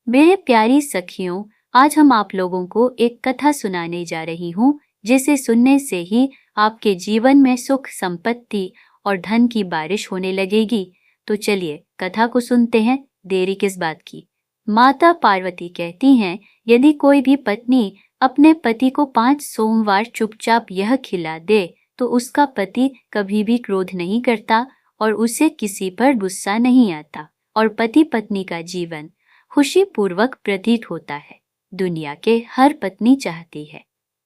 मेरे प्यारी सखियों, आज हम आप लोगों को एक कथा सुनाने जा रही हूँ, जिसे सुनने से ही आपके जीवन में सुख, संपत्ति और धन की बारिश होने लगेगी। तो चलिए कथा को सुनते हैं, देरी किस बात की। माता पार्वती कहती हैं, यदि कोई भी पत्नी अपने पति को 5 सोमवार चुपचाप यह खिला दे तो उसका पति कभी भी क्रोध नहीं करता और उसे किसी पर गुस्सा नहीं आता और पति पत्नी का जीवन खुशी पूर्वक प्रतीत होता है। दुनिया के हर पत्नी चाहती है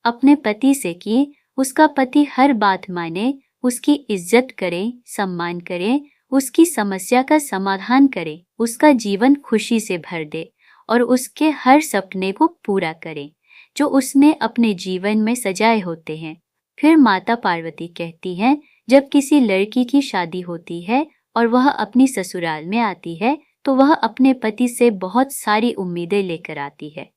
अपने पति से कि उसका पति हर बात माने, उसकी इज्जत करे, सम्मान करे, उसकी समस्या का समाधान करे, उसका जीवन खुशी से भर दे और उसके हर सपने को पूरा करे जो उसने अपने जीवन में सजाए होते हैं। फिर माता पार्वती कहती हैं, जब किसी लड़की की शादी होती है और वह अपनी ससुराल में आती है तो वह अपने पति से बहुत सारी उम्मीदें लेकर आती है,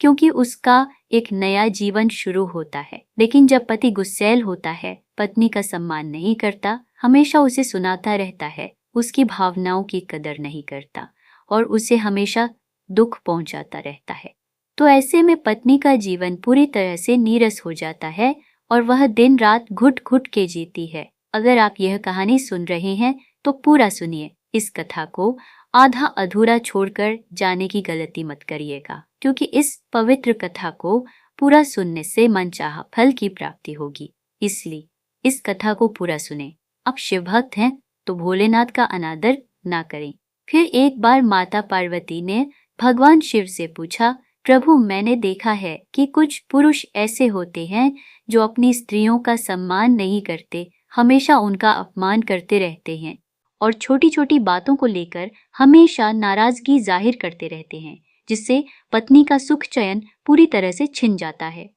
क्योंकि उसका एक नया जीवन शुरू होता है। लेकिन जब पति गुस्सैल होता है, पत्नी का सम्मान नहीं करता, हमेशा उसे सुनाता रहता है, उसकी भावनाओं की कदर नहीं करता और उसे हमेशा दुख पहुंचाता रहता है, तो ऐसे में पत्नी का जीवन पूरी तरह से नीरस हो जाता है और वह दिन रात घुट घुट के जीती है। अगर आप यह कहानी सुन रहे हैं तो पूरा सुनिए। इस कथा को आधा अधूरा छोड़कर जाने की गलती मत करिएगा, क्योंकि इस पवित्र कथा को पूरा सुनने से मनचाहा फल की प्राप्ति होगी। इसलिए इस कथा को पूरा सुने। आप शिव भक्त हैं तो भोलेनाथ का अनादर ना करें। फिर एक बार माता पार्वती ने भगवान शिव से पूछा, प्रभु, मैंने देखा है कि कुछ पुरुष ऐसे होते हैं जो अपनी स्त्रियों का सम्मान नहीं करते, हमेशा उनका अपमान करते रहते हैं और छोटी छोटी बातों को लेकर हमेशा नाराजगी जाहिर करते रहते हैं, जिससे पत्नी का सुख चैन पूरी तरह से छिन जाता है।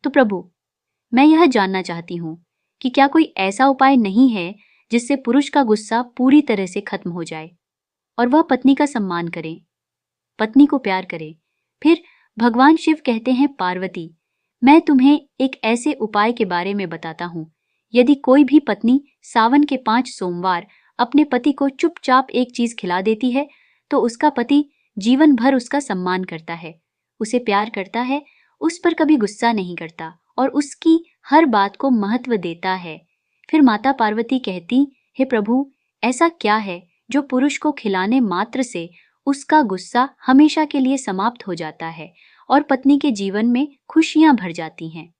तो प्रभु, मैं यह जानना चाहती हूँ कि क्या कोई ऐसा उपाय नहीं है जिससे पुरुष का गुस्सा पूरी तरह से खत्म हो जाए और वह पत्नी का सम्मान करे, पत्नी को प्यार करे। फिर भगवान शिव कहते हैं, पार्वती, मैं तुम्हें एक ऐसे उपाय के बारे में बताता हूँ। यदि कोई भी पत्नी सावन के 5 सोमवार अपने पति को चुपचाप एक चीज खिला देती है तो उसका पति जीवन भर उसका सम्मान करता है, उसे प्यार करता है, उस पर कभी गुस्सा नहीं करता और उसकी हर बात को महत्व देता है। फिर माता पार्वती कहती, हे प्रभु, ऐसा क्या है जो पुरुष को खिलाने मात्र से उसका गुस्सा हमेशा के लिए समाप्त हो जाता है और पत्नी के जीवन में खुशियां भर जाती हैं।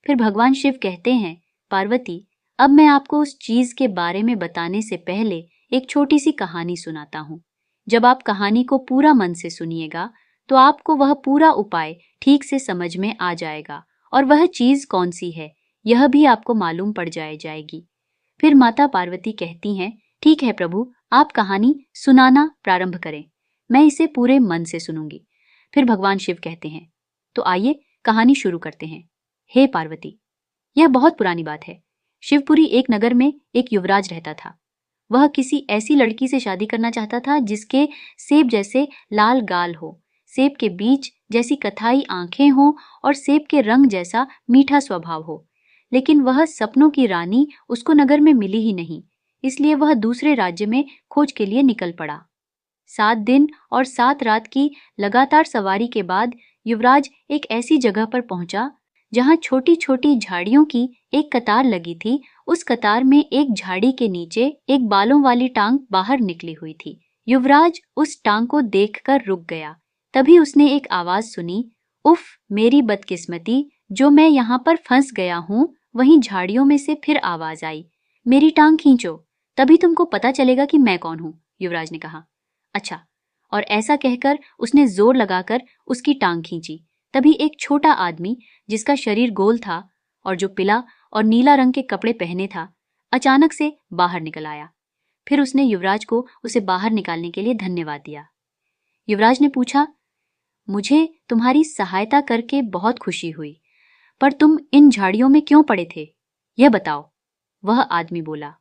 फिर भगवान शिव कहते हैं, पार्वती, अब मैं आपको उस चीज के बारे में बताने से पहले एक छोटी सी कहानी सुनाता हूँ। जब आप कहानी को पूरा मन से सुनिएगा तो आपको वह पूरा उपाय ठीक से समझ में आ जाएगा और वह चीज कौन सी है यह भी आपको मालूम पड़ जाएगी। फिर माता पार्वती कहती हैं, ठीक है प्रभु, आप कहानी सुनाना प्रारंभ करें, मैं इसे पूरे मन से सुनूंगी। फिर भगवान शिव कहते हैं, तो आइए कहानी शुरू करते हैं। हे पार्वती, यह बहुत पुरानी बात है। शिवपुरी एक नगर में एक युवराज रहता था। वह किसी ऐसी लड़की से शादी करना चाहता था जिसके सेब जैसे लाल गाल हो, सेब के बीज जैसी कथाई आंखें हो और सेब के रंग जैसा मीठा स्वभाव हो। लेकिन वह सपनों की रानी उसको नगर में मिली ही नहीं, इसलिए वह दूसरे राज्य में खोज के लिए निकल पड़ा। 7 दिन और 7 रात की लगातार सवारी के बाद युवराज एक ऐसी जगह पर पहुंचा जहां छोटी छोटी झाड़ियों की एक कतार लगी थी। उस कतार में एक झाड़ी के नीचे एक बालों वाली टांग बाहर निकली हुई थी। युवराज उस टांग को देखकर रुक गया। तभी उसने एक आवाज सुनी, उफ, मेरी बदकिस्मती, जो मैं यहाँ पर फंस गया हूँ। वहीं झाड़ियों में से फिर आवाज आई, मेरी टांग खींचो, तभी तुमको पता चलेगा कि मैं कौन हूँ। युवराज ने कहा, अच्छा। और ऐसा कहकर उसने जोर लगाकर उसकी टांग खींची। तभी एक छोटा आदमी जिसका शरीर गोल था और जो पीला और नीला रंग के कपड़े पहने था, अचानक से बाहर निकल आया। फिर उसने युवराज को उसे बाहर निकालने के लिए धन्यवाद दिया। युवराज ने पूछा, मुझे तुम्हारी सहायता करके बहुत खुशी हुई, पर तुम इन झाड़ियों में क्यों पड़े थे, यह बताओ। वह आदमी बोला,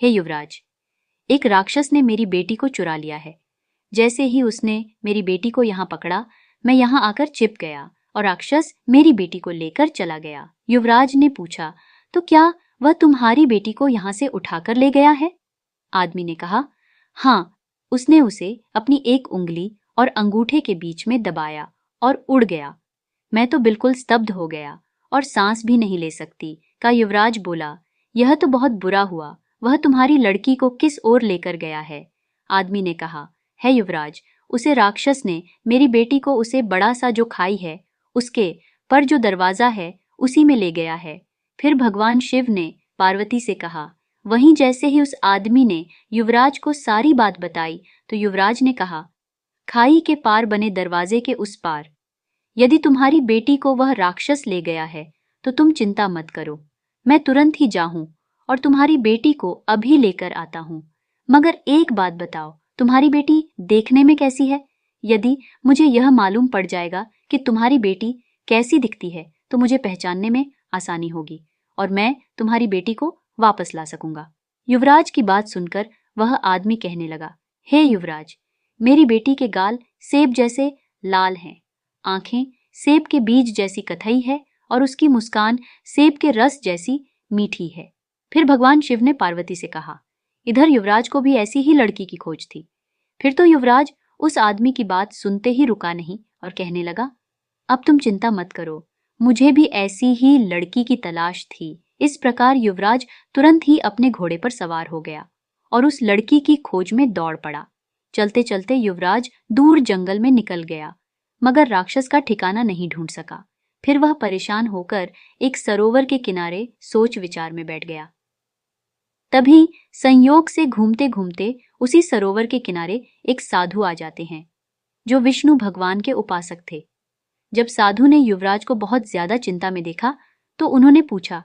हे युवराज, एक राक्षस ने मेरी बेटी को चुरा लिया है। जैसे ही उसने मेरी बेटी को यहाँ पकड़ा, मैं यहाँ आकर छिप गया और राक्षस मेरी बेटी को लेकर चला गया। युवराज ने पूछा, तो क्या वह तुम्हारी बेटी को यहाँ से उठाकर ले गया है? आदमी ने कहा, हाँ, उसने उसे अपनी एक उंगली और अंगूठे के बीच में दबाया और उड़ गया। मैं तो बिल्कुल स्तब्ध हो गया और सांस भी नहीं ले सकती। का युवराज बोला, यह तो बहुत बुरा हुआ, वह तुम्हारी लड़की को किस ओर लेकर गया है? आदमी ने कहा, है युवराज, उसे राक्षस ने मेरी बेटी को उसे बड़ा सा जो खाई है उसके पर जो दरवाजा है उसी में ले गया है। फिर भगवान शिव ने पार्वती से कहा। वहीं जैसे ही उस आदमी ने युवराज को सारी बात बताई तो युवराज ने कहा, खाई के पार बने दरवाजे के उस पार यदि तुम्हारी बेटी को वह राक्षस ले गया है तो तुम चिंता मत करो, मैं तुरंत ही जाऊं और तुम्हारी बेटी को अभी लेकर आता हूं। मगर एक बात बताओ, तुम्हारी बेटी देखने में कैसी है? यदि मुझे यह मालूम पड़ जाएगा कि तुम्हारी बेटी कैसी दिखती है तो मुझे पहचानने में आसानी होगी और मैं तुम्हारी बेटी को वापस ला सकूंगा। युवराज की बात सुनकर वह आदमी कहने लगा, हे युवराज, मेरी बेटी के गाल सेब जैसे लाल हैं, आंखें सेब के बीज जैसी कथई है और उसकी मुस्कान सेब के रस जैसी मीठी है। फिर भगवान शिव ने पार्वती से कहा, इधर युवराज को भी ऐसी ही लड़की की खोज थी। फिर तो युवराज उस आदमी की बात सुनते ही रुका नहीं और कहने लगा, अब तुम चिंता मत करो, मुझे भी ऐसी ही लड़की की तलाश थी। इस प्रकार युवराज तुरंत ही अपने घोड़े पर सवार हो गया और उस लड़की की खोज में दौड़ पड़ा। चलते चलते युवराज दूर जंगल में निकल गया, मगर राक्षस का ठिकाना नहीं ढूंढ सका। फिर वह परेशान होकर एक सरोवर के किनारे सोच विचार में बैठ गया। तभी संयोग से घूमते घूमते उसी सरोवर के किनारे एक साधु आ जाते हैं जो विष्णु भगवान के उपासक थे। जब साधु ने युवराज को बहुत ज्यादा चिंता में देखा तो उन्होंने पूछा,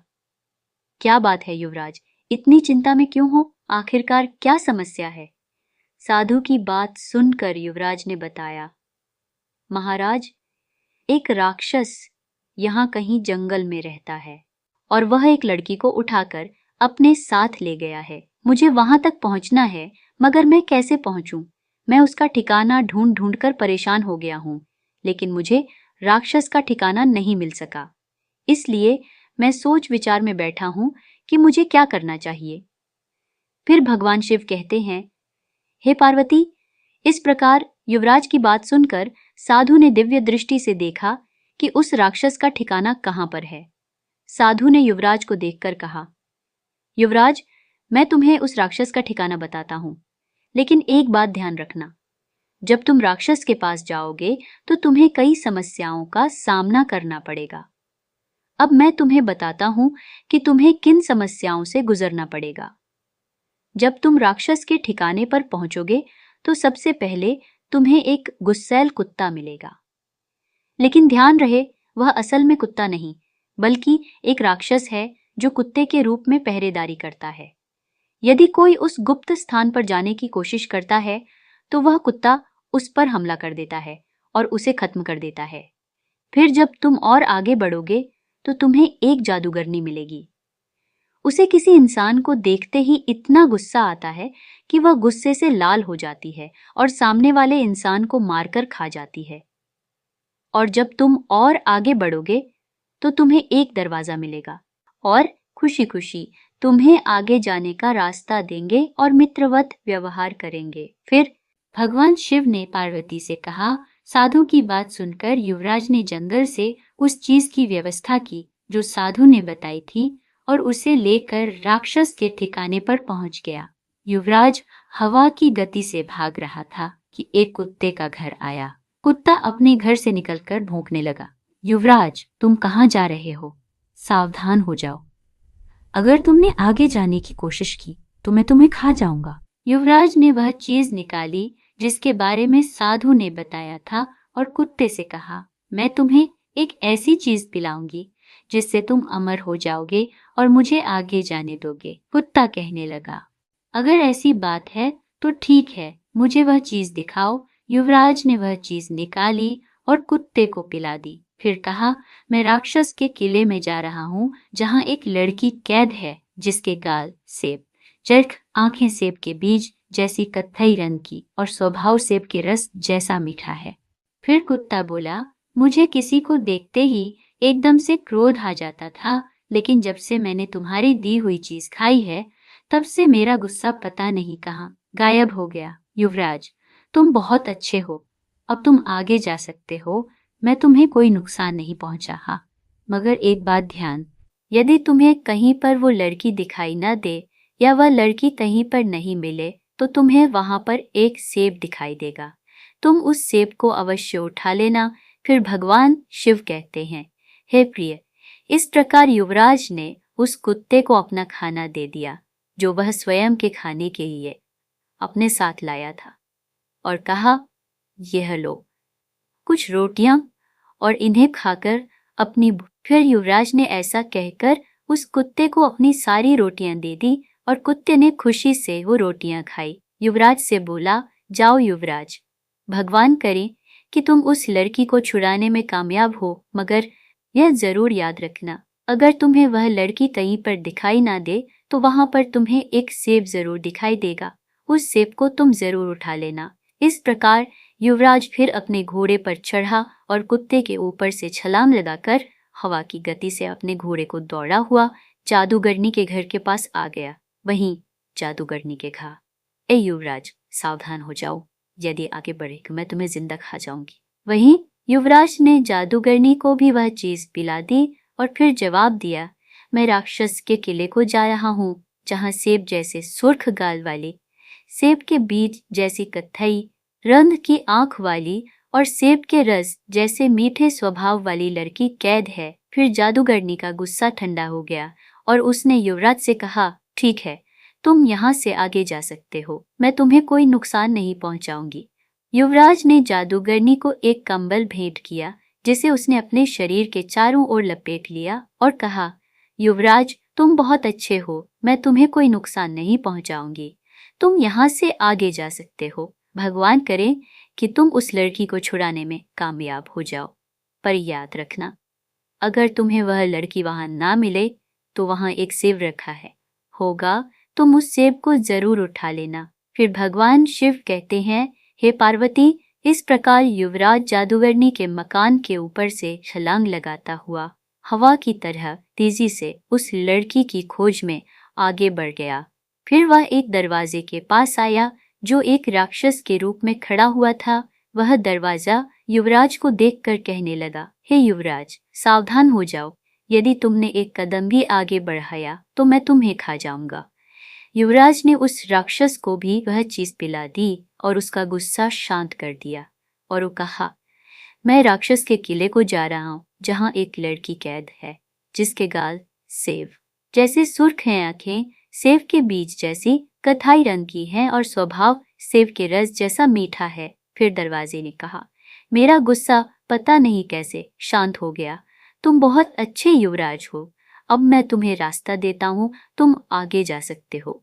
क्या बात है युवराज, इतनी चिंता में क्यों हो? आखिरकार क्या समस्या है? साधु की बात सुनकर युवराज ने बताया, महाराज, एक राक्षस यहाँ कहीं जंगल में रहता है और वह एक लड़की को उठाकर अपने साथ ले गया है। मुझे वहां तक पहुंचना है, मगर मैं कैसे पहुंचूं? मैं उसका ठिकाना ढूंढ ढूंढ कर परेशान हो गया हूं, लेकिन मुझे राक्षस का ठिकाना नहीं मिल सका। इसलिए मैं सोच विचार में बैठा हूं कि मुझे क्या करना चाहिए। फिर भगवान शिव कहते हैं, हे पार्वती, इस प्रकार युवराज की बात सुनकर साधु ने दिव्य दृष्टि से देखा कि उस राक्षस का ठिकाना कहां पर है। साधु ने युवराज को देखकर कहा, युवराज, मैं तुम्हें उस राक्षस का ठिकाना बताता हूं, लेकिन एक बात ध्यान रखना, जब तुम राक्षस के पास जाओगे तो तुम्हें कई समस्याओं का सामना करना पड़ेगा। अब मैं तुम्हें बताता हूं कि तुम्हें किन समस्याओं से गुजरना पड़ेगा। जब तुम राक्षस के ठिकाने पर पहुंचोगे तो सबसे पहले तुम्हें एक गुस्सैल कुत्ता मिलेगा, लेकिन ध्यान रहे वह असल में कुत्ता नहीं बल्कि एक राक्षस है जो कुत्ते के रूप में पहरेदारी करता है। यदि कोई उस गुप्त स्थान पर जाने की कोशिश करता है तो वह कुत्ता उस पर हमला कर देता है और उसे खत्म कर देता है। फिर जब तुम और आगे बढ़ोगे तो तुम्हें एक जादूगरनी मिलेगी। उसे किसी इंसान को देखते ही इतना गुस्सा आता है कि वह गुस्से से लाल हो जाती है और सामने वाले इंसान को मारकर खा जाती है। और जब तुम और आगे बढ़ोगे तो तुम्हें एक दरवाजा मिलेगा और खुशी खुशी तुम्हें आगे जाने का रास्ता देंगे और मित्रवत व्यवहार करेंगे। फिर भगवान शिव ने पार्वती से कहा। साधु की बात सुनकर युवराज ने जंगल से उस चीज की व्यवस्था की जो साधु ने बताई थी और उसे लेकर राक्षस के ठिकाने पर पहुंच गया। युवराज हवा की गति से भाग रहा था कि एक कुत्ते का घर आया। कुत्ता अपने घर से निकलकर भौंकने लगा। युवराज, तुम कहाँ जा रहे हो? सावधान हो जाओ, अगर तुमने आगे जाने की कोशिश की तो मैं तुम्हें खा जाऊंगा। युवराज ने वह चीज निकाली जिसके बारे में साधु ने बताया था और कुत्ते से कहा, मैं तुम्हें एक ऐसी चीज पिलाऊंगी जिससे तुम अमर हो जाओगे और मुझे आगे जाने दोगे। कुत्ता कहने लगा, अगर ऐसी बात है तो ठीक है, मुझे वह चीज दिखाओ। युवराज ने वह चीज निकाली और कुत्ते को पिला दी। फिर कहा, मैं राक्षस के किले में जा रहा हूँ जहाँ एक लड़की कैद है जिसके गाल सेब, चरख आंखें सेब के बीज जैसी कत्थई रंग की और स्वभाव सेब के रस जैसा मीठा है। फिर कुत्ता बोला, मुझे किसी को देखते ही एकदम से क्रोध आ जाता था, लेकिन जब से मैंने तुम्हारी दी हुई चीज खाई है तब से मेरा गुस्सा पता नहीं कहाँ गायब हो गया। युवराज, तुम बहुत अच्छे हो, अब तुम आगे जा सकते हो, मैं तुम्हें कोई नुकसान नहीं पहुंचा। मगर एक बात ध्यान, यदि तुम्हें कहीं पर वो लड़की दिखाई न दे या वह लड़की कहीं पर नहीं मिले तो तुम्हें वहां पर एक सेब दिखाई देगा। तुम उस सेब को अवश्य उठा लेना। फिर भगवान शिव कहते हैं, हे प्रिय, इस प्रकार युवराज ने उस कुत्ते को अपना खाना दे दिया जो वह स्वयं के खाने के लिए अपने साथ लाया था, और कहा, यह लो कुछ रोटियां और इन्हें खाकर अपनी फिर युवराज ने ऐसा कहकर उस कुत्ते को अपनी सारी रोटियां दे दी और कुत्ते ने खुशी से वो रोटियां खाई। युवराज से बोला, जाओ युवराज, भगवान करे कि तुम उस लड़की को छुड़ाने में कामयाब हो, मगर यह जरूर याद रखना, अगर तुम्हें वह लड़की कहीं पर दिखाई ना दे तो वहां पर तुम्हें एक सेब जरूर दिखाई देगा, उस सेब को तुम जरूर उठा लेना। इस प्रकार युवराज फिर अपने घोड़े पर चढ़ा और कुत्ते के ऊपर से छलांग लगाकर हवा की गति से अपने घोड़े को दौड़ा हुआ जादूगरनी के घर के पास आ गया। वहीं जादूगरनी के कहा, ए युवराज, सावधान हो जाओ, यदि आगे बढ़ेगा मैं तुम्हें जिंदा खा जाऊंगी। वहीं युवराज ने जादूगरनी को भी वह चीज पिला दी और फिर जवाब दिया, मैं राक्षस के किले को जा रहा हूँ, जहाँ सेब जैसे सुर्ख गाल वाली, सेब के बीज जैसी कत्थई रंग की आंख वाली और सेब के रस जैसे मीठे स्वभाव वाली लड़की कैद है। फिर जादूगरनी का गुस्सा ठंडा हो गया और उसने युवराज से कहा, ठीक है, तुम यहाँ से आगे जा सकते हो, मैं तुम्हें कोई नुकसान नहीं पहुंचाऊंगी। युवराज ने जादूगरनी को एक कंबल भेंट किया जिसे उसने अपने शरीर के चारों ओर लपेट लिया और कहा, युवराज, तुम बहुत अच्छे हो, मैं तुम्हें कोई नुकसान नहीं पहुंचाऊंगी, तुम यहाँ से आगे जा सकते हो, भगवान करे कि तुम उस लड़की को छुड़ाने में कामयाब हो जाओ। पर याद रखना, अगर तुम्हें वह लड़की वहां ना मिले तो वहां एक सेब रखा है, होगा तुम उस सेब को जरूर उठा लेना। फिर भगवान शिव कहते हैं, हे पार्वती, इस प्रकार युवराज जादूगरनी के मकान के ऊपर से छलांग लगाता हुआ हवा की तरह तेजी से उस लड़की की खोज में आगे बढ़ गया। फिर वह एक दरवाजे के पास आया जो एक राक्षस के रूप में खड़ा हुआ था। वह दरवाजा युवराज को देखकर कहने लगा, हे युवराज, सावधान हो जाओ, यदि तुमने एक कदम भी आगे बढ़ाया तो मैं तुम्हें खा जाऊंगा। युवराज ने उस राक्षस को भी वह चीज पिला दी और उसका गुस्सा शांत कर दिया और वो कहा, मैं राक्षस के किले को जा रहा हूँ जहाँ एक लड़की कैद है जिसके गाल सेब जैसे सुर्ख हैं, आंखें सेब के बीज जैसी कथाई रंग की हैं और स्वभाव सेब के रस जैसा मीठा है। फिर दरवाजे ने कहा, मेरा गुस्सा पता नहीं कैसे शांत हो गया, तुम बहुत अच्छे युवराज हो, अब मैं तुम्हें रास्ता देता हूँ, तुम आगे जा सकते हो।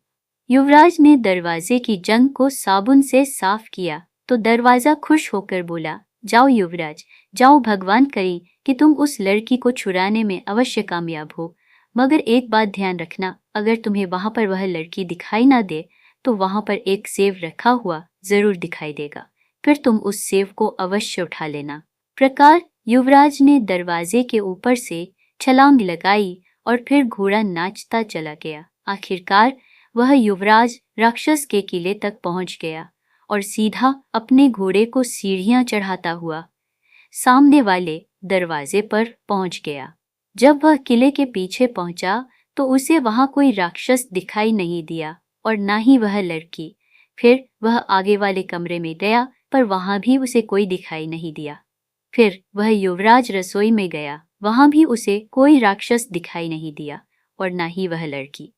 युवराज ने दरवाजे की जंग को साबुन से साफ किया तो दरवाजा खुश होकर बोला, जाओ युवराज, जाओ, भगवान करे कि तुम उस लड़की को छुड़ाने में अवश्य कामयाब हो, मगर एक बात ध्यान रखना, अगर तुम्हें वहां पर वह लड़की दिखाई ना दे तो वहां पर एक सेब रखा हुआ जरूर दिखाई देगा, फिर तुम उस सेब को अवश्य उठा लेना। प्रकार युवराज ने दरवाजे के ऊपर से छलांग लगाई और फिर घोड़ा नाचता चला गया। आखिरकार वह युवराज राक्षस के किले तक पहुंच गया और सीधा अपने घोड़े को सीढ़ियां चढ़ाता हुआ सामने वाले दरवाजे पर पहुंच गया। जब वह किले के पीछे पहुंचा तो उसे वहां कोई राक्षस दिखाई नहीं दिया और ना ही वह लड़की। फिर वह आगे वाले कमरे में गया पर वहां भी उसे कोई दिखाई नहीं दिया। फिर वह युवराज रसोई में गया, वहां भी उसे कोई राक्षस दिखाई नहीं दिया और ना ही वह लड़की।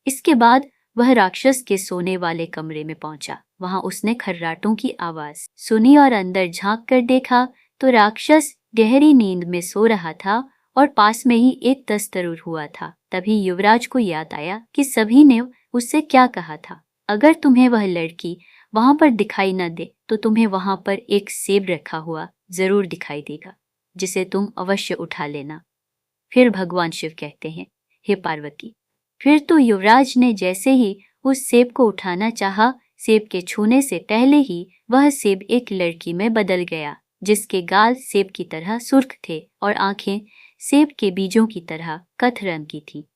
इसके बाद वह राक्षस के सोने वाले कमरे में पहुंचा। वहां उसने खर्राटों की आवाज सुनी और अंदर झांक कर देखा तो राक्षस गहरी नींद में सो रहा था और पास में ही एक दस्तरूर हुआ था। तभी युवराज को याद आया कि सभी ने उससे क्या कहा था, अगर तुम्हें वह लड़की वहां पर दिखाई न दे तो तुम्हें वहां पर एक सेब रखा हुआ जरूर दिखाई देगा जिसे तुम अवश्य उठा लेना। फिर भगवान शिव कहते हैं, हे पार्वती, फिर तो युवराज ने जैसे ही उस सेब को उठाना चाहा, सेब के छूने से पहले ही वह सेब एक लड़की में बदल गया जिसके गाल सेब की तरह सुर्ख थे और आंखें सेब के बीजों की तरह कथ रंग की थी।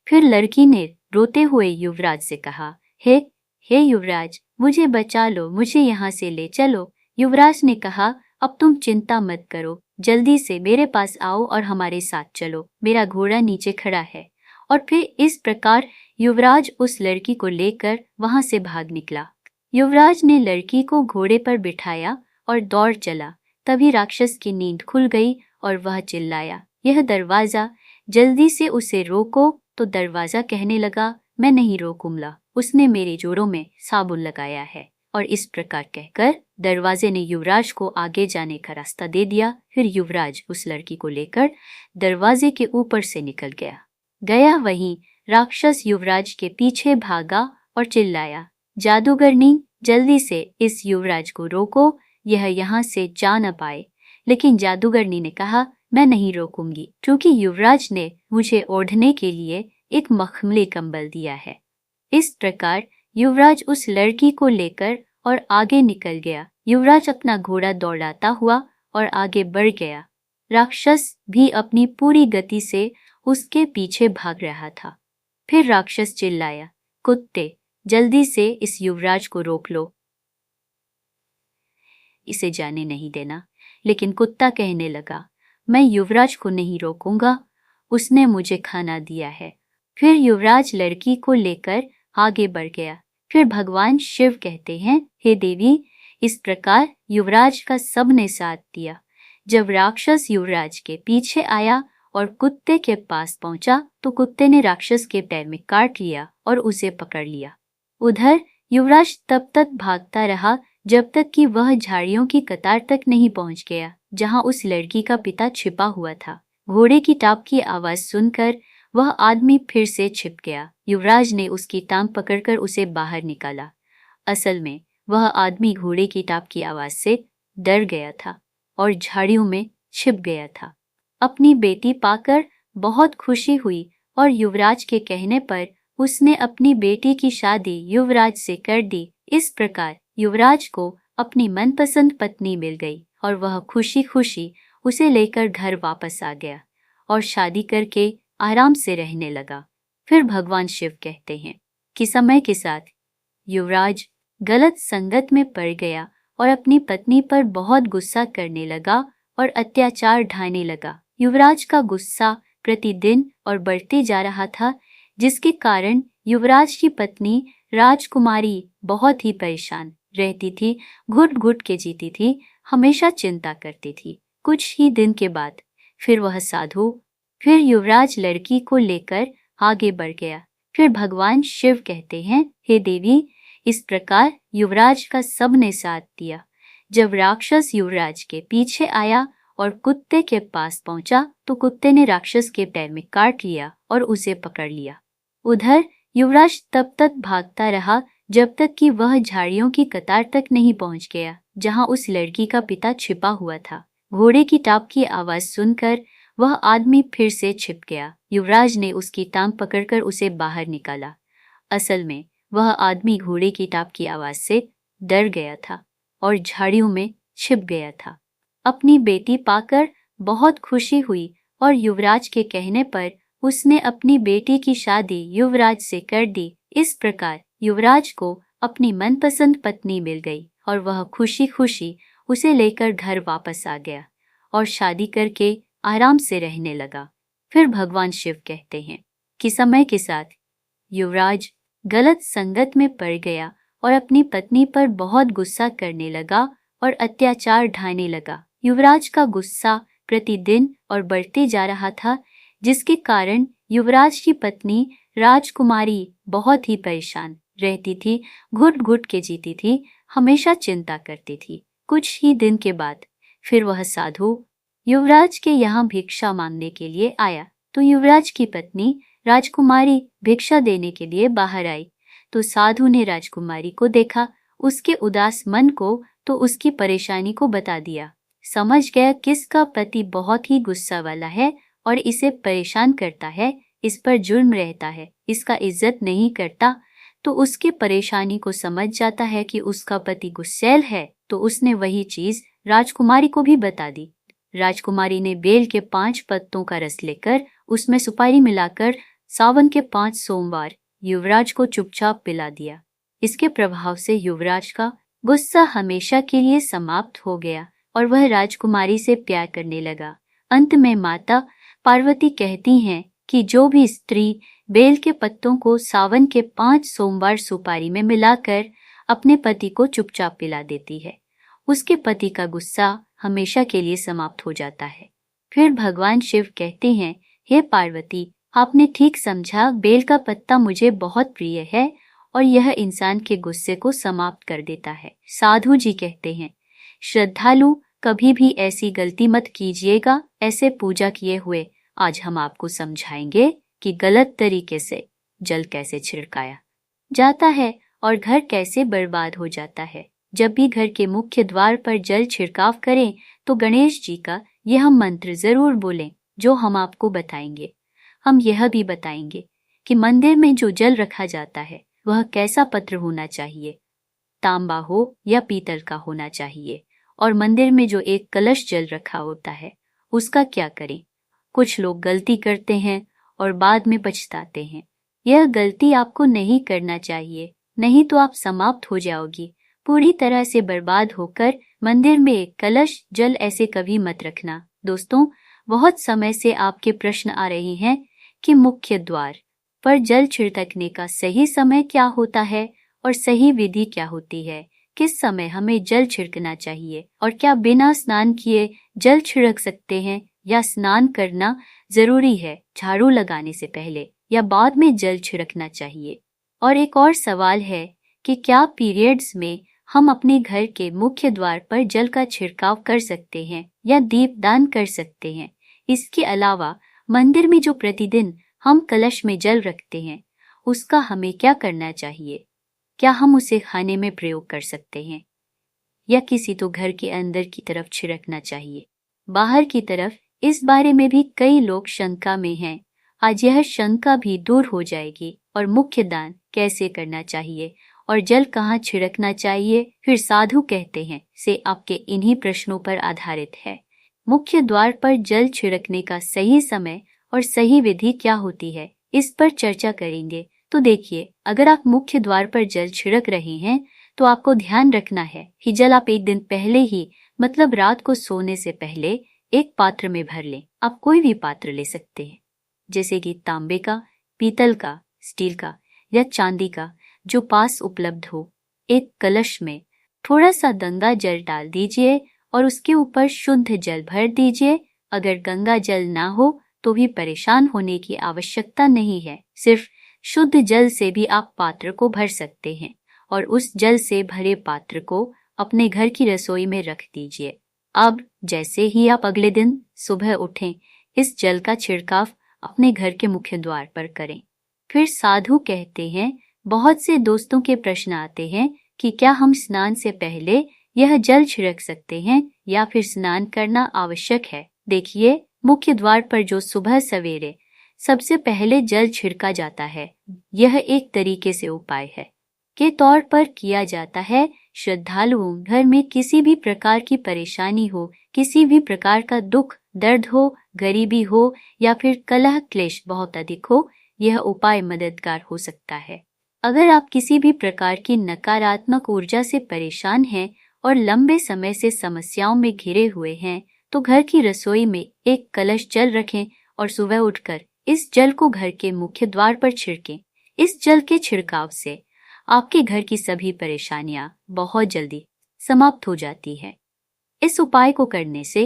फिर लड़की ने रोते हुए युवराज से कहा, हे युवराज, मुझे बचा लो, मुझे यहाँ से ले चलो, युवराज ने कहा, अब तुम चिंता मत करो, जल्दी से मेरे पास आओ और हमारे साथ चलो, मेरा घोड़ा नीचे खड़ा है। और फिर इस प्रकार युवराज उस लड़की को लेकर वहां से भाग निकला। युवराज ने लड़की को घोड़े पर बिठाया और दौड़ चला। तभी राक्षस की नींद खुल गई और वह चिल्लाया, यह दरवाजा, जल्दी से उसे रोको। तो दरवाजा कहने लगा, मैं नहीं रोकूंगा, उसने मेरे जोड़ों में साबुन लगाया है। और इस प्रकार कहकर दरवाजे ने युवराज को आगे जाने का रास्ता दे दिया। फिर युवराज उस लड़की को लेकर दरवाजे के ऊपर से निकल गया। वहीं राक्षस युवराज के पीछे भागा और चिल्लाया, जादूगरनी, जल्दी से इस युवराज को रोको, यह यहाँ से जा न पाए। लेकिन जादूगरनी ने कहा, मैं नहीं रोकूंगी, क्योंकि युवराज ने मुझे ओढ़ने के लिए एक मखमली कंबल दिया है। इस प्रकार युवराज उस लड़की को लेकर और आगे निकल गया। युवराज अपना घोड़ा दौड़ाता हुआ और आगे बढ़ गया। राक्षस भी अपनी पूरी गति से उसके पीछे भाग रहा था। फिर राक्षस चिल्लाया, कुत्ते, जल्दी से इस युवराज को रोक लो, इसे जाने नहीं देना। लेकिन कुत्ता कहने लगा, मैं युवराज को नहीं रोकूंगा, उसने मुझे खाना दिया है। फिर युवराज लड़की को लेकर आगे बढ़ गया। फिर भगवान शिव कहते हैं, हे देवी, इस प्रकार युवराज का सबने साथ दिया। जब राक्षस युवराज के पीछे आया और कुत्ते के पास पहुंचा तो कुत्ते ने राक्षस के पैर में काट लिया और उसे पकड़ लिया। उधर युवराज तब तक भागता रहा जब तक कि वह झाड़ियों की कतार तक नहीं पहुंच गया जहां उस लड़की का पिता छिपा हुआ था। घोड़े की टाप की आवाज सुनकर वह आदमी फिर से छिप गया। युवराज ने उसकी टांग पकड़कर उसे बाहर निकाला। असल में वह आदमी घोड़े की टाप की आवाज से डर गया था और झाड़ियों में छिप गया था। अपनी बेटी पाकर बहुत खुशी हुई और युवराज के कहने पर उसने अपनी बेटी की शादी युवराज से कर दी। इस प्रकार युवराज को अपनी मनपसंद पत्नी मिल गई और वह खुशी खुशी उसे लेकर घर वापस आ गया और शादी करके आराम से रहने लगा। फिर भगवान शिव कहते हैं कि समय के साथ युवराज गलत संगत में पड़ गया और अपनी पत्नी पर बहुत गुस्सा करने लगा और अत्याचार ढाने लगा। युवराज का गुस्सा प्रतिदिन और बढ़ते जा रहा था, जिसके कारण युवराज की पत्नी राजकुमारी बहुत ही परेशान रहती थी, घुट घुट के जीती थी, हमेशा चिंता करती थी। कुछ ही दिन के बाद फिर युवराज लड़की को लेकर आगे बढ़ गया। फिर भगवान शिव कहते हैं, हे देवी, इस प्रकार युवराज का सबने साथ दिया। जब राक्षस युवराज के पीछे आया और कुत्ते के पास पहुंचा तो कुत्ते ने राक्षस के पैर में काट लिया और उसे पकड़ लिया। उधर युवराज तब तक भागता रहा जब तक कि वह झाड़ियों की कतार तक नहीं पहुंच गया जहां उस लड़की का पिता छिपा हुआ था। घोड़े की टाप की आवाज सुनकर वह आदमी फिर से छिप गया। युवराज ने उसकी टांग पकड़कर उसे बाहर निकाला। असल में वह आदमी घोड़े की टाप की आवाज से डर गया था और झाड़ियों में छिप गया था। अपनी बेटी पाकर बहुत खुशी हुई और युवराज के कहने पर उसने अपनी बेटी की शादी युवराज से कर दी। इस प्रकार युवराज को अपनी मनपसंद पत्नी मिल गई और वह खुशी खुशी उसे लेकर घर वापस आ गया और शादी करके आराम से रहने लगा। फिर भगवान शिव कहते हैं कि समय के साथ युवराज गलत संगत में पड़ गया और अपनी पत्नी पर बहुत गुस्सा करने लगा और अत्याचार ढाने लगा। युवराज का गुस्सा प्रतिदिन और बढ़ते जा रहा था, जिसके कारण युवराज की पत्नी राजकुमारी बहुत ही परेशान रहती थी, घुट घुट के जीती थी, हमेशा चिंता करती थी। कुछ ही दिन के बाद फिर वह साधु युवराज के यहाँ भिक्षा मांगने के लिए आया तो युवराज की पत्नी राजकुमारी भिक्षा देने के लिए बाहर आई तो साधु ने राजकुमारी को देखा, उसके उदास मन को तो उसकी परेशानी को बता दिया। समझ गया किसका पति बहुत ही गुस्सा वाला है और इसे परेशान करता है, इस पर जुर्म रहता है, इसका इज्जत नहीं करता, तो उसके परेशानी को समझ जाता है कि उसका पति गुस्सैल है, तो उसने वही चीज राजकुमारी को भी बता दी। राजकुमारी ने बेल के 5 पत्तों का रस लेकर उसमें सुपारी मिलाकर सावन के 5 सोमवार युवराज को चुपचाप पिला दिया। इसके प्रभाव से युवराज का गुस्सा हमेशा के लिए समाप्त हो गया और वह राजकुमारी से प्यार करने लगा। अंत में माता पार्वती कहती हैं कि जो भी स्त्री बेल के पत्तों को सावन के 5 सोमवार सुपारी में मिलाकर अपने पति को चुपचाप पिला देती है, उसके पति का गुस्सा हमेशा के लिए समाप्त हो जाता है। फिर भगवान शिव कहते हैं, हे पार्वती, आपने ठीक समझा, बेल का पत्ता मुझे बहुत प्रिय है और यह इंसान के गुस्से को समाप्त कर देता है। साधु जी कहते हैं, श्रद्धालु कभी भी ऐसी गलती मत कीजिएगा। ऐसे पूजा किए हुए आज हम आपको समझाएंगे कि गलत तरीके से जल कैसे छिड़काया जाता है और घर कैसे बर्बाद हो जाता है। जब भी घर के मुख्य द्वार पर जल छिड़काव करें तो गणेश जी का यह मंत्र जरूर बोलें जो हम आपको बताएंगे। हम यह भी बताएंगे कि मंदिर में जो जल रखा जाता है वह कैसा पत्र होना चाहिए, तांबा हो या पीतल का होना चाहिए, और मंदिर में जो एक कलश जल रखा होता है उसका क्या करें। कुछ लोग गलती करते हैं और बाद में पछताते हैं। यह गलती आपको नहीं करना चाहिए, नहीं तो आप समाप्त हो जाओगी, पूरी तरह से बर्बाद होकर। मंदिर में एक कलश जल ऐसे कभी मत रखना। दोस्तों, बहुत समय से आपके प्रश्न आ रहे हैं कि मुख्य द्वार पर जल छिड़कने का सही समय क्या होता है और सही विधि क्या होती है, किस समय हमें जल छिड़कना चाहिए और क्या बिना स्नान किए जल छिड़क सकते हैं या स्नान करना जरूरी है, झाड़ू लगाने से पहले या बाद में जल छिड़कना चाहिए। और एक और सवाल है कि क्या पीरियड्स में हम अपने घर के मुख्य द्वार पर जल का छिड़काव कर सकते हैं या दीपदान कर सकते हैं। इसके अलावा मंदिर में जो प्रतिदिन हम कलश में जल रखते हैं उसका हमें क्या करना चाहिए, क्या हम उसे खाने में प्रयोग कर सकते हैं या किसी तो घर के अंदर की तरफ छिड़कना चाहिए, बाहर की तरफ। इस बारे में भी कई लोग शंका में हैं। आज यह शंका भी दूर हो जाएगी और मुख्य दान कैसे करना चाहिए और जल कहाँ छिड़कना चाहिए, फिर साधु कहते हैं से आपके इन्हीं प्रश्नों पर आधारित है। मुख्य द्वार पर जल छिड़कने का सही समय और सही विधि क्या होती है, इस पर चर्चा करेंगे। तो देखिए, अगर आप मुख्य द्वार पर जल छिड़क रहे हैं तो आपको ध्यान रखना है कि जल आप एक दिन पहले ही, मतलब रात को सोने से पहले, एक पात्र में भर लें। आप कोई भी पात्र ले सकते हैं, जैसे कि तांबे का, पीतल का, स्टील का या चांदी का, जो पास उपलब्ध हो। एक कलश में थोड़ा सा गंगा जल डाल दीजिए और उसके ऊपर शुद्ध जल भर दीजिए। अगर गंगा जल ना हो तो भी परेशान होने की आवश्यकता नहीं है, सिर्फ शुद्ध जल से भी आप पात्र को भर सकते हैं और उस जल से भरे पात्र को अपने घर की रसोई में रख दीजिए। अब जैसे ही आप अगले दिन सुबह उठें, इस जल का छिड़काव अपने घर के मुख्य द्वार पर करें। फिर साधु कहते हैं, बहुत से दोस्तों के प्रश्न आते हैं कि क्या हम स्नान से पहले यह जल छिड़क सकते हैं या फिर स्नान करना आवश्यक है। देखिए, मुख्य द्वार पर जो सुबह सवेरे सबसे पहले जल छिड़का जाता है, यह एक तरीके से उपाय है के तौर पर किया जाता है। श्रद्धालुओं घर में किसी भी प्रकार की परेशानी हो, किसी भी प्रकार का दुख दर्द हो, गरीबी हो या फिर कलह क्लेश बहुत अधिक हो, यह उपाय मददगार हो सकता है। अगर आप किसी भी प्रकार की नकारात्मक ऊर्जा से परेशान हैं और लंबे समय से समस्याओं में घिरे हुए हैं, तो घर की रसोई में एक कलश जल रखें और सुबह उठकर इस जल को घर के मुख्य द्वार पर छिड़कें। इस जल के छिड़काव से आपके घर की सभी परेशानियां बहुत जल्दी समाप्त हो जाती है। इस उपाय को करने से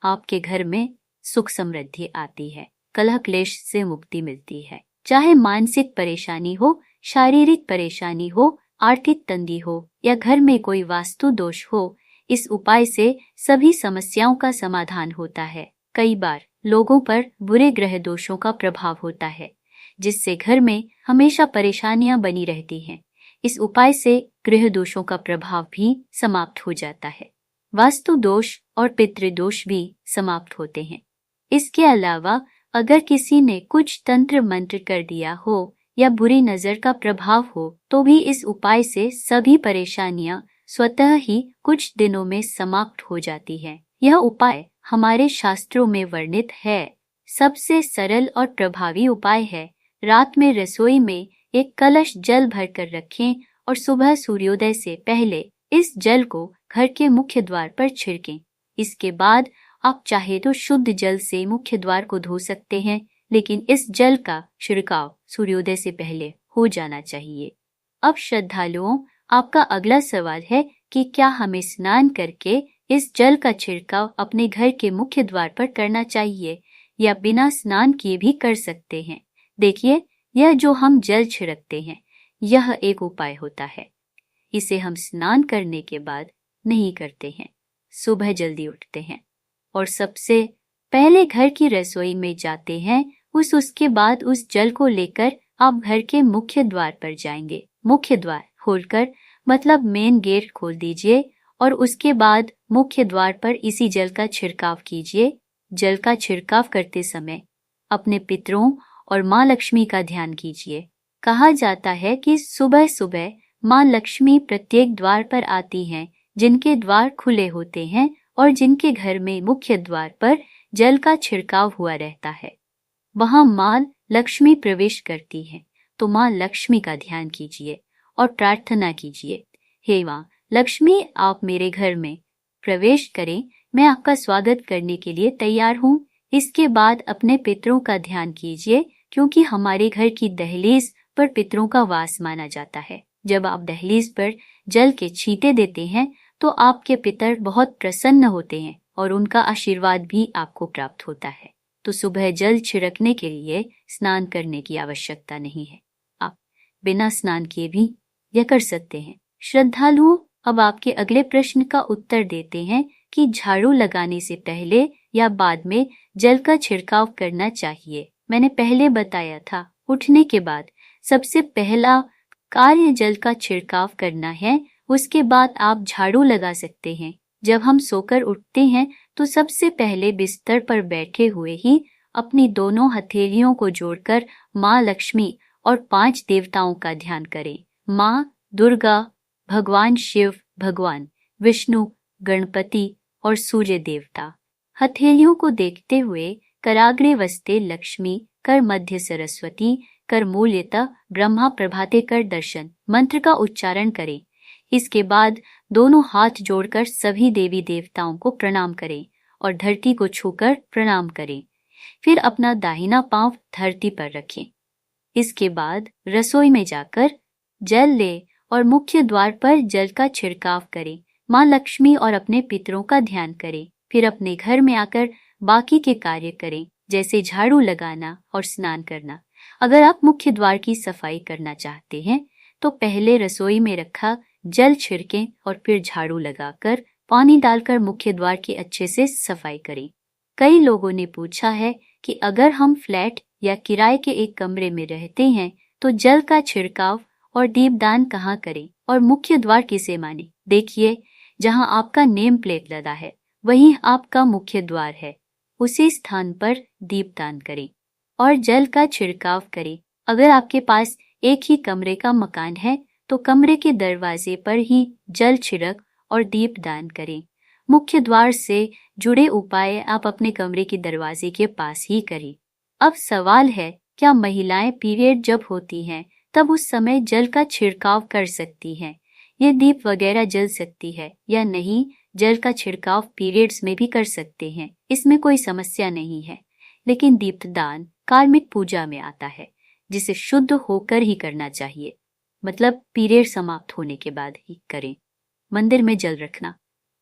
आपके घर में सुख समृद्धि आती है, कलह क्लेश से मुक्ति मिलती है। चाहे मानसिक परेशानी हो, शारीरिक परेशानी हो, आर्थिक तंगी हो या घर में कोई वास्तु दोष हो, इस उपाय से सभी समस्याओं का समाधान होता है। कई बार लोगों पर बुरे ग्रह दोषों का प्रभाव होता है, जिससे घर में हमेशा परेशानियां बनी रहती हैं। इस उपाय से ग्रह दोषों का प्रभाव भी समाप्त हो जाता है। वास्तु दोष और पितृदोष भी समाप्त होते हैं। इसके अलावा अगर किसी ने कुछ तंत्र मंत्र कर दिया हो या बुरी नजर का प्रभाव हो, तो भी इस उपाय से सभी परेशानियां स्वतः ही कुछ दिनों में समाप्त हो जाती है। यह उपाय हमारे शास्त्रों में वर्णित है। सबसे सरल और प्रभावी उपाय है, रात में रसोई में एक कलश जल भरकर रखें और सुबह सूर्योदय से पहले इस जल को घर के मुख्य द्वार पर छिड़कें। इसके बाद आप चाहे तो शुद्ध जल से मुख्य द्वार को धो सकते हैं, लेकिन इस जल का छिड़काव सूर्योदय से पहले हो जाना चाहिए। अब श्रद्धालुओं, आपका अगला सवाल है कि क्या हमें स्नान करके इस जल का छिड़काव अपने घर के मुख्य द्वार पर करना चाहिए या बिना स्नान किए भी कर सकते हैं। देखिए, यह जो हम जल छिड़कते हैं, यह एक उपाय होता है। इसे हम स्नान करने के बाद नहीं करते हैं। सुबह जल्दी उठते हैं और सबसे पहले घर की रसोई में जाते हैं। उसके बाद उस जल को लेकर आप घर के मुख्य द्वार पर जाएंगे। मुख्य द्वार खोलकर मतलब मेन गेट खोल दीजिए और उसके बाद मुख्य द्वार पर इसी जल का छिड़काव कीजिए। जल का छिड़काव करते समय अपने पितरों और माँ लक्ष्मी का ध्यान कीजिए। कहा जाता है कि सुबह सुबह माँ लक्ष्मी प्रत्येक द्वार पर आती हैं जिनके द्वार खुले होते हैं और जिनके घर में मुख्य द्वार पर जल का छिड़काव हुआ रहता है। वहां माँ लक्ष्मी प्रवेश करती हैं, तो माँ लक्ष्मी का ध्यान कीजिए और प्रार्थना कीजिए, हे माँ लक्ष्मी, आप मेरे घर में प्रवेश करें, मैं आपका स्वागत करने के लिए तैयार हूँ। इसके बाद अपने पितरों का ध्यान कीजिए, क्योंकि हमारे घर की दहलीज पर पितरों का वास माना जाता है। जब आप दहलीज पर जल के छींटे देते हैं तो आपके पितर बहुत प्रसन्न होते हैं और उनका आशीर्वाद भी आपको प्राप्त होता है। तो सुबह जल छिड़कने के लिए स्नान करने की आवश्यकता नहीं है, आप बिना स्नान किए भी यह कर सकते हैं। श्रद्धालुओं, अब आपके अगले प्रश्न का उत्तर देते हैं कि झाड़ू लगाने से पहले या बाद में जल का छिड़काव करना चाहिए। मैंने पहले बताया था, उठने के बाद सबसे पहला कार्य जल का छिड़काव करना है। उसके बाद आप झाड़ू लगा सकते हैं। जब हम सोकर उठते हैं तो सबसे पहले बिस्तर पर बैठे हुए ही अपनी दोनों हथेलियों को जोड़कर माँ लक्ष्मी और 5 देवताओं का ध्यान करें। माँ दुर्गा, भगवान शिव, भगवान विष्णु, गणपति और सूर्य देवता। हथेलियों को देखते हुए कराग्रे वस्ते लक्ष्मी, कर मध्य सरस्वती, कर मूल्यतः ब्रह्मा प्रभाते कर दर्शन मंत्र का उच्चारण करें। इसके बाद दोनों हाथ जोड़कर सभी देवी देवताओं को प्रणाम करें और धरती को छूकर प्रणाम करें। फिर अपना दाहिना पांव धरती पर रखें। इसके बाद रसोई में जाकर जल ले और मुख्य द्वार पर जल का छिड़काव करें। माँ लक्ष्मी और अपने पितरों का ध्यान करें। फिर अपने घर में आकर बाकी के कार्य करें, जैसे झाड़ू लगाना और स्नान करना। अगर आप मुख्य द्वार की सफाई करना चाहते हैं तो पहले रसोई में रखा जल छिड़कें और फिर झाड़ू लगाकर पानी डालकर मुख्य द्वार की अच्छे से सफाई करें। कई लोगों ने पूछा है कि अगर हम फ्लैट या किराए के एक कमरे में रहते हैं तो जल का छिड़काव और दीपदान कहाँ करें और मुख्य द्वार किसे माने। देखिए, जहाँ आपका नेम प्लेट लगा है वहीं आपका मुख्य द्वार है, उसी स्थान पर दीपदान करें और जल का छिड़काव करें। अगर आपके पास एक ही कमरे का मकान है तो कमरे के दरवाजे पर ही जल छिड़क और दीपदान करें। मुख्य द्वार से जुड़े उपाय आप अपने कमरे के दरवाजे के पास ही करें। अब सवाल है, क्या महिलाएं पीरियड जब होती हैं तब उस समय जल का छिड़काव कर सकती हैं? ये दीप वगैरह जल सकती है या नहीं? जल का छिड़काव पीरियड्स में भी कर सकते हैं, इसमें कोई समस्या नहीं है। लेकिन दीपदान कार्मिक पूजा में आता है, जिसे शुद्ध होकर ही करना चाहिए, मतलब पीरियड समाप्त होने के बाद ही करें। मंदिर में जल रखना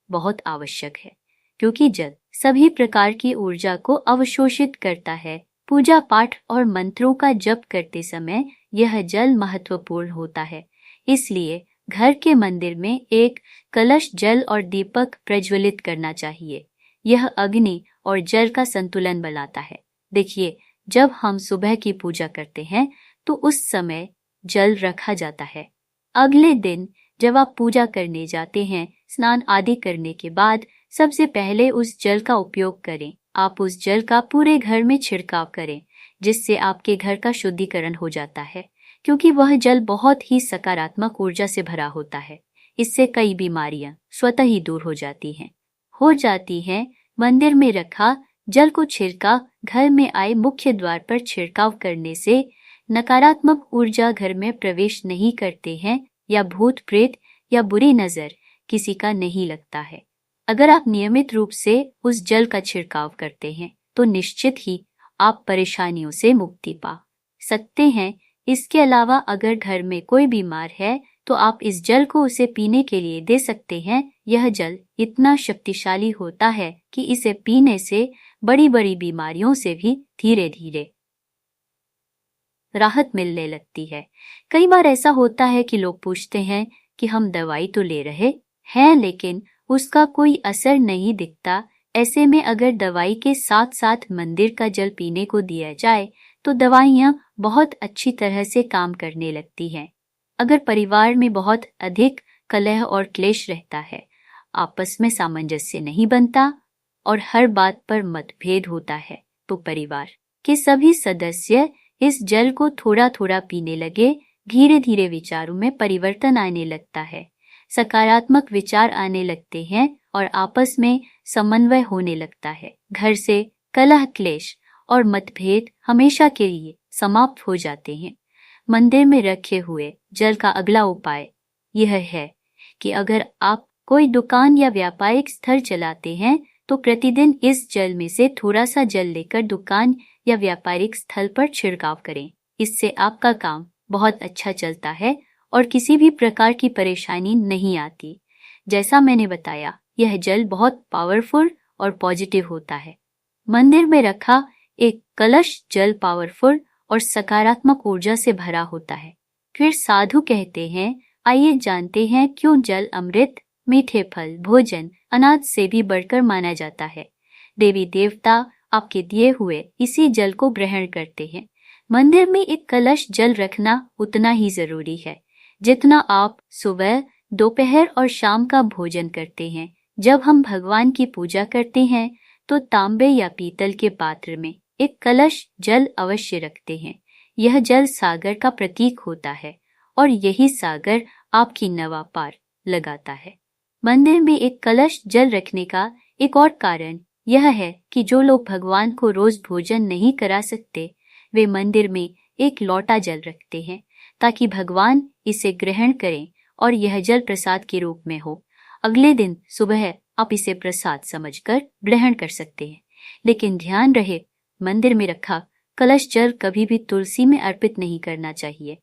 बहुत आवश्यक है, क्योंकि जल सभी प्रकार की ऊर्जा को अवशोषित करता है। पूजा पाठ और मंत्रों का जप करते समय यह जल महत्वपूर्ण होता है। इसलिए घर के मंदिर में एक कलश जल और दीपक प्रज्वलित करना चाहिए। यह अग्नि और जल का संतुलन बनाता है। देखिए, जब हम सुबह की पूजा करते हैं तो उस समय जल रखा जाता है। अगले दिन जब आप पूजा करने जाते हैं, स्नान आदि करने के बाद सबसे पहले उस जल का उपयोग करें। आप उस जल का पूरे घर में छिड़काव करें, जिससे आपके घर का शुद्धिकरण हो जाता है, क्योंकि वह जल बहुत ही सकारात्मक ऊर्जा से भरा होता है। इससे कई बीमारियां स्वतः ही दूर हो जाती हैं। मंदिर में रखा जल को छिड़का घर में आए मुख्य द्वार पर छिड़काव करने से नकारात्मक ऊर्जा घर में प्रवेश नहीं करते हैं या भूत प्रेत या बुरी नजर किसी का नहीं लगता है। अगर आप नियमित रूप से उस जल का छिड़काव करते हैं तो निश्चित ही आप परेशानियों से मुक्ति पा सकते हैं। इसके अलावा अगर घर में कोई बीमार है तो आप इस जल को उसे पीने के लिए दे सकते हैं। यह जल इतना शक्तिशाली होता है कि इसे पीने से बड़ी बड़ी बीमारियों से भी धीरे धीरे राहत मिलने लगती है। कई बार ऐसा होता है कि लोग पूछते हैं कि हम दवाई तो ले रहे हैं लेकिन उसका कोई असर नहीं दिखता। ऐसे में अगर दवाई के साथ साथ मंदिर का जल पीने को दिया जाए तो दवाइयाँ बहुत अच्छी तरह से काम करने लगती हैं। अगर परिवार में बहुत अधिक कलह और क्लेश रहता है, आपस में सामंजस्य नहीं बनता और हर बात पर मतभेद होता है, तो परिवार के सभी सदस्य इस जल को थोड़ा थोड़ा पीने लगे। धीरे धीरे विचारों में परिवर्तन आने लगता है, सकारात्मक विचार आने लगते हैं और आपस में समन्वय होने लगता है। घर से कलह, क्लेश और मतभेद हमेशा के लिए समाप्त हो जाते हैं। मंदिर में रखे हुए जल का अगला उपाय यह है कि अगर आप कोई दुकान या व्यापारिक स्थल चलाते हैं तो प्रतिदिन इस जल में से थोड़ा सा जल लेकर दुकान या व्यापारिक स्थल पर छिड़काव करें। इससे आपका काम बहुत अच्छा चलता है और किसी भी प्रकार की परेशानी नहीं आती। जैसा मैंने बताया, यह जल बहुत पावरफुल और पॉजिटिव होता है। मंदिर में रखा एक कलश जल पावरफुल और सकारात्मक ऊर्जा से भरा होता है। फिर साधु कहते हैं, आइए जानते हैं क्यों जल अमृत, मीठे फल, भोजन, अनाज से भी बढ़कर माना जाता है। देवी देवता आपके दिए हुए इसी जल को ग्रहण करते हैं। मंदिर में एक कलश जल रखना उतना ही जरूरी है जितना आप सुबह, दोपहर और शाम का भोजन करते हैं। जब हम भगवान की पूजा करते हैं तो तांबे या पीतल के पात्र में एक कलश जल अवश्य रखते हैं। यह जल सागर का प्रतीक होता है और यही सागर आपकी नवा पार लगाता है। मंदिर में एक कलश जल रखने का एक और कारण यह है कि जो लोग भगवान को रोज भोजन नहीं करा सकते, वे मंदिर में एक लोटा जल रखते हैं ताकि भगवान इसे ग्रहण करें और यह जल प्रसाद के रूप में हो। अगले दिन सुबह आप इसे प्रसाद समझकर ग्रहण कर सकते हैं। लेकिन ध्यान रहे, मंदिर में रखा कलश जल कभी भी तुलसी में अर्पित नहीं करना चाहिए।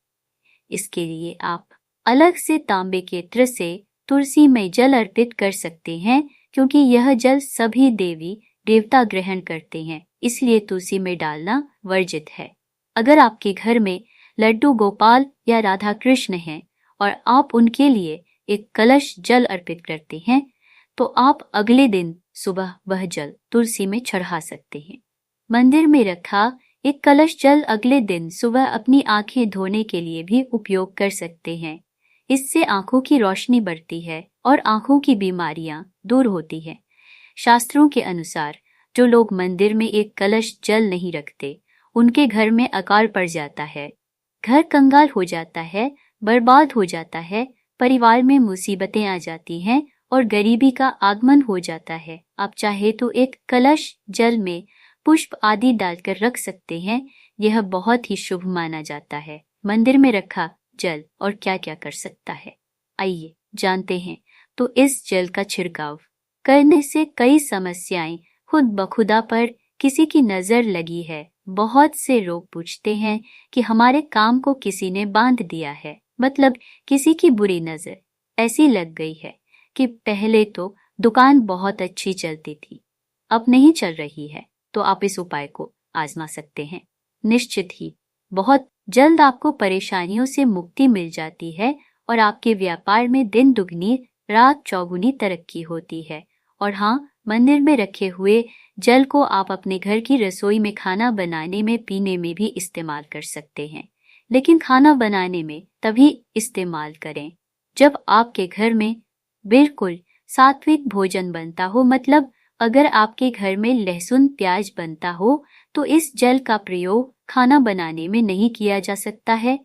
इसके लिए आप अलग से तांबे के त्र से तुलसी में जल अर्पित कर सकते हैं, क्योंकि यह जल सभी देवी देवता ग्रहण करते हैं, इसलिए तुलसी में डालना वर्जित है। अगर आपके घर में लड्डू गोपाल या राधा कृष्ण हैं और आप उनके लिए एक कलश जल अर्पित करते हैं तो आप अगले दिन सुबह वह जल तुलसी में चढ़ा सकते हैं। मंदिर में रखा एक कलश जल अगले दिन सुबह अपनी आंखें धोने के लिए भी उपयोग कर सकते हैं। इससे आंखों की रोशनी बढ़ती है और आंखों की बीमारियां दूर होती हैं। शास्त्रों के अनुसार जो लोग मंदिर में एक कलश जल नहीं रखते, उनके घर में अकाल पड़ जाता है, घर कंगाल हो जाता है, बर्बाद हो जाता है, परिवार में मुसीबतें आ जाती हैं और गरीबी का आगमन हो जाता है। आप चाहे तो एक कलश जल में पुष्प आदि डालकर रख सकते हैं, यह बहुत ही शुभ माना जाता है। मंदिर में रखा जल और क्या क्या कर सकता है, आइए जानते हैं। तो इस जल का छिड़काव करने से कई समस्याएं खुद बखुदा पर किसी की नजर लगी है। बहुत से लोग पूछते हैं कि हमारे काम को किसी ने बांध दिया है, मतलब किसी की बुरी नजर ऐसी लग गई है कि पहले तो दुकान बहुत अच्छी चलती थी, अब नहीं चल रही है। तो आप इस उपाय को आजमा सकते हैं। निश्चित ही बहुत जल्द आपको परेशानियों से मुक्ति मिल जाती है और आपके व्यापार में दिन दुगनी रात चौगुनी तरक्की होती है। और हाँ, मंदिर में रखे हुए जल को आप अपने घर की रसोई में खाना बनाने में, पीने में भी इस्तेमाल कर सकते हैं। लेकिन खाना बनाने में तभी इस्तेमाल करें जब आपके घर में बिल्कुल सात्विक भोजन बनता हो। मतलब अगर आपके घर में लहसुन प्याज बनता हो तो इस जल का प्रयोग खाना बनाने में नहीं किया जा सकता है।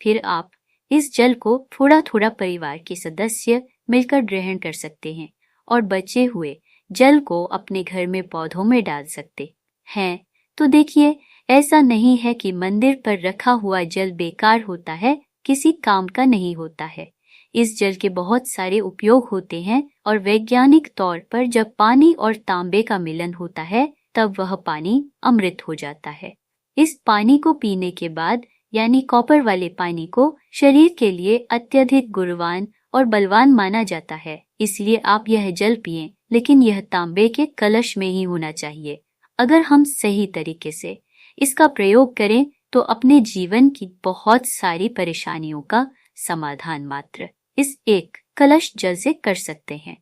फिर आप इस जल को थोड़ा थोड़ा परिवार के सदस्य मिलकर ग्रहण कर सकते हैं और बचे हुए जल को अपने घर में पौधों में डाल सकते हैं। तो देखिए, ऐसा नहीं है कि मंदिर पर रखा हुआ जल बेकार होता है, किसी काम का नहीं होता है। इस जल के बहुत सारे उपयोग होते हैं और वैज्ञानिक तौर पर जब पानी और तांबे का मिलन होता है तब वह पानी अमृत हो जाता है। इस पानी को पीने के बाद यानी कॉपर वाले पानी को शरीर के लिए अत्यधिक गुणवान और बलवान माना जाता है, इसलिए आप यह जल पिएं, लेकिन यह तांबे के कलश में ही होना चाहिए। अगर हम सही तरीके से इसका प्रयोग करें तो अपने जीवन की बहुत सारी परेशानियों का समाधान मात्र इस एक कलश जल से कर सकते हैं।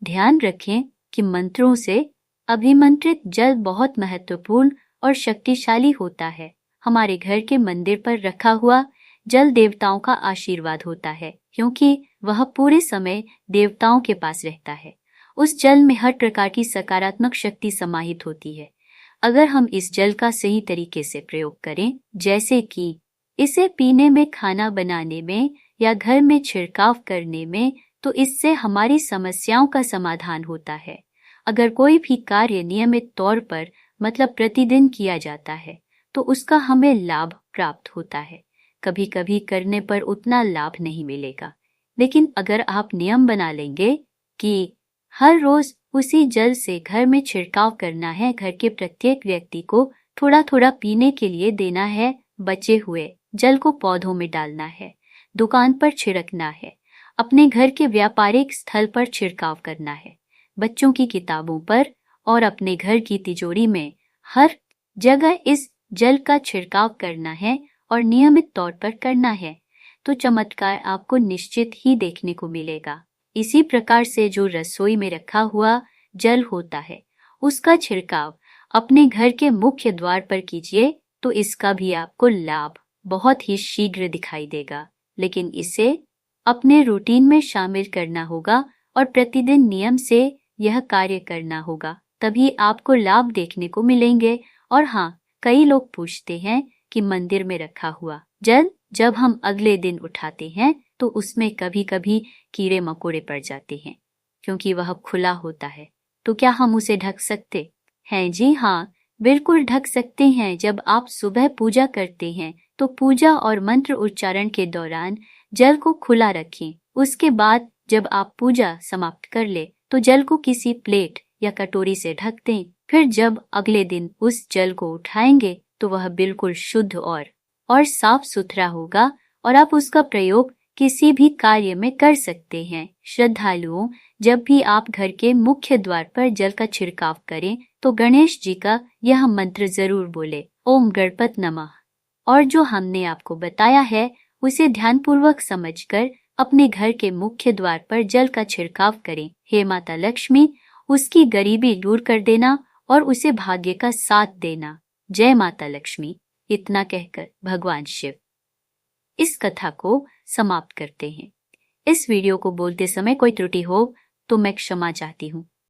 ध्यान रखें कि मंत्रों से अभिमंत्रित जल बहुत महत्वपूर्ण और शक्तिशाली होता है। हमारे घर के मंदिर पर रखा हुआ जल देवताओं का आशीर्वाद होता है, क्योंकि वह पूरे समय देवताओं के पास रहता है। उस जल में हर प्रकार की सकारात्मक शक्ति समाहित होती है। अगर हम इस जल का सही तरीके से प्रयोग करें, जैसे कि इसे पीने में, खाना बनाने में या घर में छिड़काव करने में, तो इससे हमारी समस्याओं का समाधान होता है। अगर कोई भी कार्य नियमित तौर पर मतलब प्रतिदिन किया जाता है तो उसका हमें लाभ प्राप्त होता है। कभी कभी करने पर उतना लाभ नहीं मिलेगा, लेकिन अगर आप नियम बना लेंगे कि हर रोज उसी जल से घर में छिड़काव करना है, घर के प्रत्येक व्यक्ति को थोड़ा थोड़ा पीने के लिए देना है, बचे हुए जल को पौधों में डालना है, दुकान पर छिड़कना है, अपने घर के व्यापारिक स्थल पर छिड़काव करना है, बच्चों की किताबों पर और अपने घर की तिजोरी में हर जगह इस जल का छिड़काव करना है और नियमित तौर पर करना है, तो चमत्कार आपको निश्चित ही देखने को मिलेगा। इसी प्रकार से जो रसोई में रखा हुआ जल होता है उसका छिड़काव अपने घर के मुख्य द्वार पर कीजिए, तो इसका भी आपको लाभ बहुत ही शीघ्र दिखाई देगा। लेकिन इसे अपने रूटीन में शामिल करना होगा और प्रतिदिन नियम से यह कार्य करना होगा, तभी आपको लाभ देखने को मिलेंगे। और हाँ, कई लोग पूछते हैं कि मंदिर में रखा हुआ जल जब हम अगले दिन उठाते हैं तो उसमें कभी कभी कीड़े मकोड़े पड़ जाते हैं, क्योंकि वह खुला होता है। तो क्या हम उसे ढक सकते हैं? जी हाँ, बिल्कुल ढक सकते हैं। जब आप सुबह पूजा करते हैं तो पूजा और मंत्र उच्चारण के दौरान जल को खुला रखें। उसके बाद जब आप पूजा समाप्त कर ले तो जल को किसी प्लेट या कटोरी से ढक दें। फिर जब अगले दिन उस जल को उठाएंगे तो वह बिल्कुल शुद्ध और साफ सुथरा होगा और आप उसका प्रयोग किसी भी कार्य में कर सकते हैं। श्रद्धालुओं, जब भी आप घर के मुख्य द्वार पर जल का छिड़काव करें तो गणेश जी का यह मंत्र जरूर बोले, ओम गणपत नमः। और जो हमने आपको बताया है उसे ध्यानपूर्वक समझकर अपने घर के मुख्य द्वार पर जल का छिड़काव करें। हे माता लक्ष्मी, उसकी गरीबी दूर कर देना और उसे भाग्य का साथ देना। जय माता लक्ष्मी। इतना कहकर भगवान शिव इस कथा को समाप्त करते हैं। इस वीडियो को बोलते समय कोई त्रुटि हो तो मैं क्षमा चाहती हूँ।